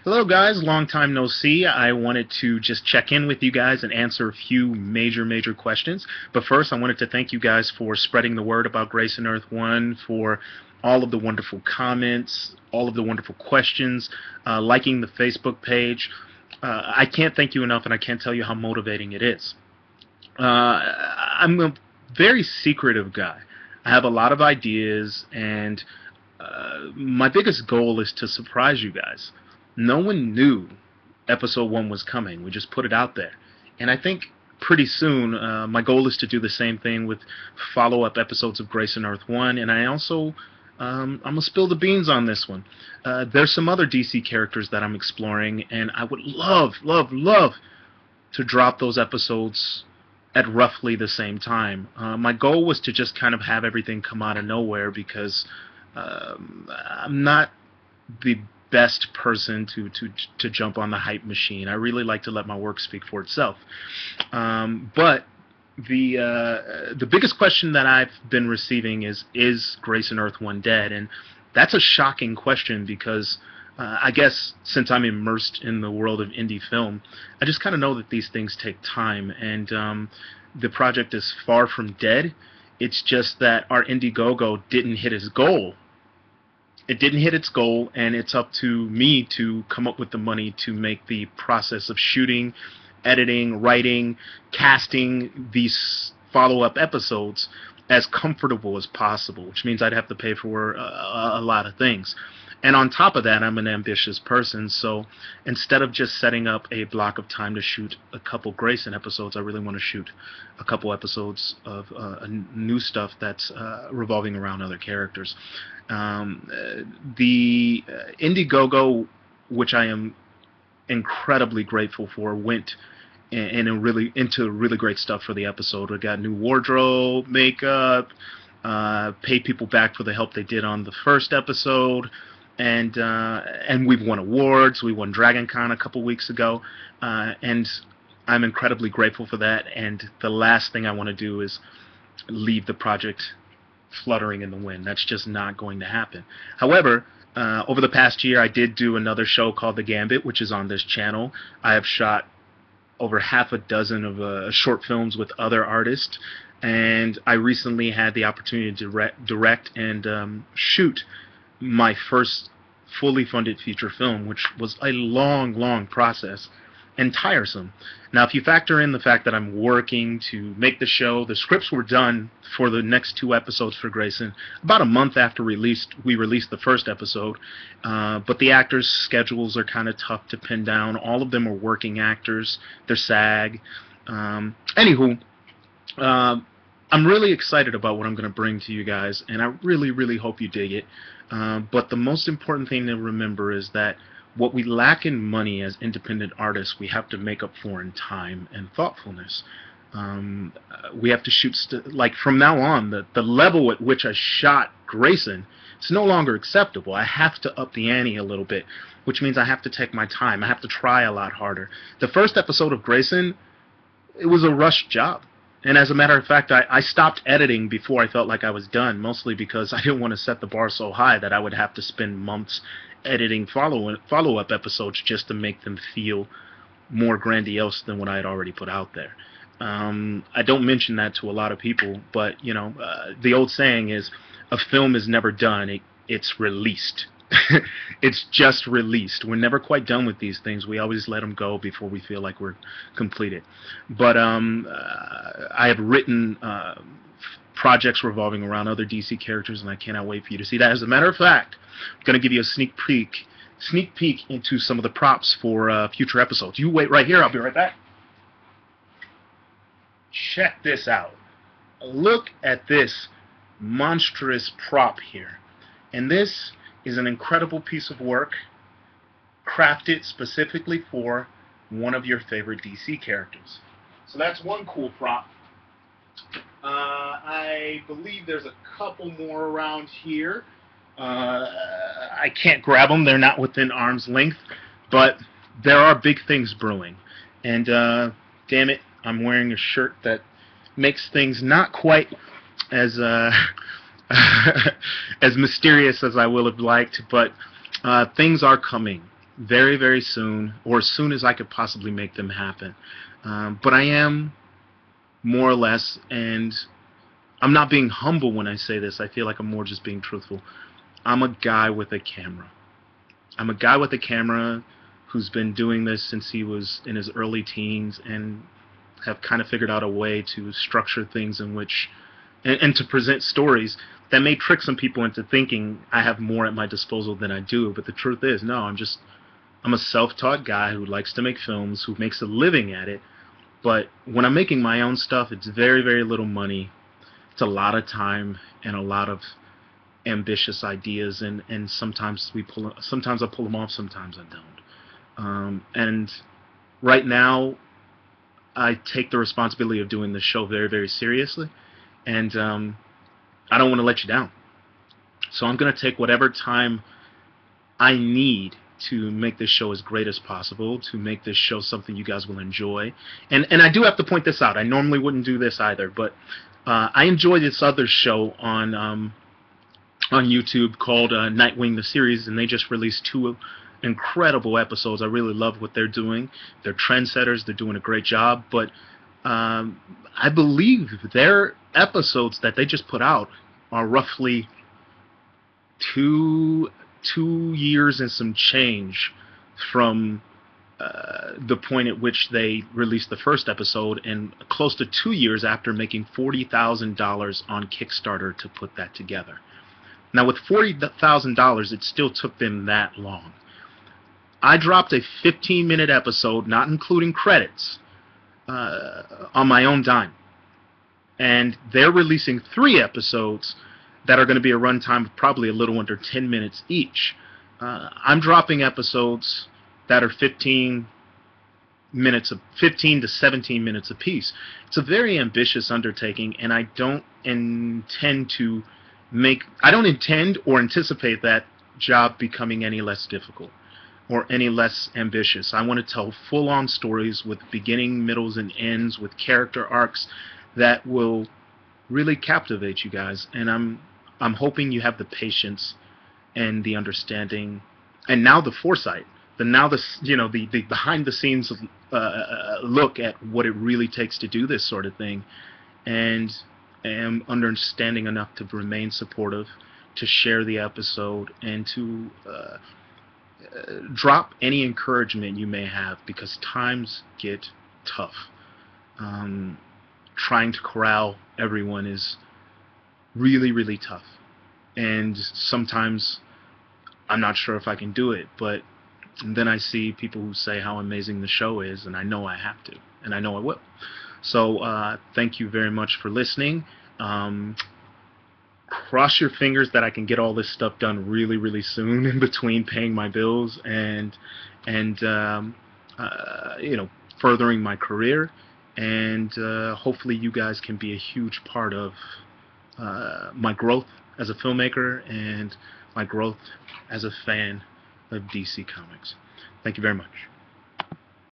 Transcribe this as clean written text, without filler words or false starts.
Hello, guys. Long time no see. I wanted to just check in with you guys and answer a few major questions. But first, I wanted to thank you guys for spreading the word about Grayson Earth 1, for all of the wonderful comments, all of the wonderful questions, liking the Facebook page. I can't thank you enough, and I can't tell you how motivating it is. I'm a very secretive guy. I have a lot of ideas, and my biggest goal is to surprise you guys. No one knew episode 1 was coming. We just put it out there. And I think pretty soon my goal is to do the same thing with follow-up episodes of Grayson Earth 1. And I also, I'm going to spill the beans on this one. There's some other DC characters that I'm exploring, and I would love to drop those episodes at roughly the same time. My goal was to just kind of have everything come out of nowhere because I'm not the best person to jump on the hype machine. I really like to let my work speak for itself. But the biggest question that I've been receiving is Grayson Earth 1 dead? And that's a shocking question because I guess since I'm immersed in the world of indie film, I just kind of know that these things take time, and the project is far from dead. It's just that our Indiegogo didn't hit its goal. It didn't hit its goal, and it's up to me to come up with the money to make the process of shooting, editing, writing, casting these follow-up episodes as comfortable as possible, which means I'd have to pay for a lot of things. And on top of that, I'm an ambitious person, so instead of just setting up a block of time to shoot a couple Grayson episodes, I really want to shoot a couple episodes of new stuff that's revolving around other characters. The Indiegogo, which I am incredibly grateful for, went into really great stuff for the episode. We got new wardrobe, makeup, paid people back for the help they did on the first episode, and we've won awards. We won Dragon Con a couple weeks ago, and I'm incredibly grateful for that. And the last thing I want to do is leave the project fluttering in the wind. That's just not going to happen. However, over the past year, I did do another show called The Gambit, which is on this channel. I have shot over half a dozen of short films with other artists, and I recently had the opportunity to direct and shoot my first fully funded feature film, which was a long process and tiresome. Now, if you factor in the fact that I'm working to make the show, the scripts were done for the next 2 episodes for Grayson about a month after we released the first episode, but the actors' schedules are kind of tough to pin down. All of them are working actors. They're SAG. Anywho, I'm really excited about what I'm going to bring to you guys, and I really hope you dig it. But the most important thing to remember is that what we lack in money as independent artists, we have to make up for in time and thoughtfulness. We have to shoot, like from now on, the level at which I shot Grayson, it's no longer acceptable. I have to up the ante a little bit, which means I have to take my time. I have to try a lot harder. The first episode of Grayson, it was a rushed job. And as a matter of fact, I stopped editing before I felt like I was done, mostly because I didn't want to set the bar so high that I would have to spend months editing follow-up episodes just to make them feel more grandiose than what I had already put out there. I don't mention that to a lot of people, but you know, the old saying is, a film is never done, it's released. It's just released. We're never quite done with these things. We always let them go before we feel like we're completed. But I have written projects revolving around other DC characters, and I cannot wait for you to see that. As a matter of fact, I'm going to give you a sneak peek into some of the props for future episodes. You wait right here. I'll be right back. Check this out. Look at this monstrous prop here. And this is an incredible piece of work crafted specifically for one of your favorite DC characters. So that's one cool prop. I believe there's a couple more around here. I can't grab them. They're not within arm's length. But there are big things brewing. And damn it, I'm wearing a shirt that makes things not quite as as mysterious as I will have liked, but things are coming. very, very soon, or as soon as I could possibly make them happen. But I am more or less, and I'm not being humble when I say this. I feel like I'm more just being truthful. I'm a guy with a camera. I'm a guy with a camera who's been doing this since he was in his early teens, and have kind of figured out a way to structure things in which, and to present stories that may trick some people into thinking I have more at my disposal than I do. But the truth is, no, I'm a self-taught guy who likes to make films, who makes a living at it. But when I'm making my own stuff, it's very, very little money. It's a lot of time and a lot of ambitious ideas, and sometimes sometimes I pull them off, sometimes I don't. And right now, I take the responsibility of doing this show very, very seriously, and I don't want to let you down. So I'm going to take whatever time I need to make this show as great as possible, to make this show something you guys will enjoy. And I do have to point this out. I normally wouldn't do this either, but I enjoy this other show on YouTube called Nightwing the Series, and they just released 2 incredible episodes. I really love what they're doing. They're trendsetters. They're doing a great job. But I believe their episodes that they just put out are roughly two years and some change from the point at which they released the first episode, and close to 2 years after making $40,000 on Kickstarter to put that together. Now, with $40,000, it still took them that long. I dropped a 15-minute episode, not including credits, on my own dime. And they're releasing 3 episodes that are going to be a runtime of probably a little under 10 minutes each. I'm dropping episodes that are 15 to 17 minutes apiece. It's a very ambitious undertaking, and I don't intend or anticipate that job becoming any less difficult or any less ambitious. I want to tell full-on stories with beginning, middles, and ends, with character arcs that will really captivate you guys. And I'm hoping you have the patience and the understanding, and now the foresight, the behind-the-scenes look at what it really takes to do this sort of thing, and am understanding enough to remain supportive, to share the episode, and to drop any encouragement you may have, because times get tough. Trying to corral everyone is really, really tough. And sometimes I'm not sure if I can do it, but then I see people who say how amazing the show is, and I know I have to, and I know I will. So thank you very much for listening. Cross your fingers that I can get all this stuff done really, really soon, in between paying my bills and furthering my career. And hopefully you guys can be a huge part of my growth as a filmmaker and my growth as a fan of DC Comics. Thank you very much.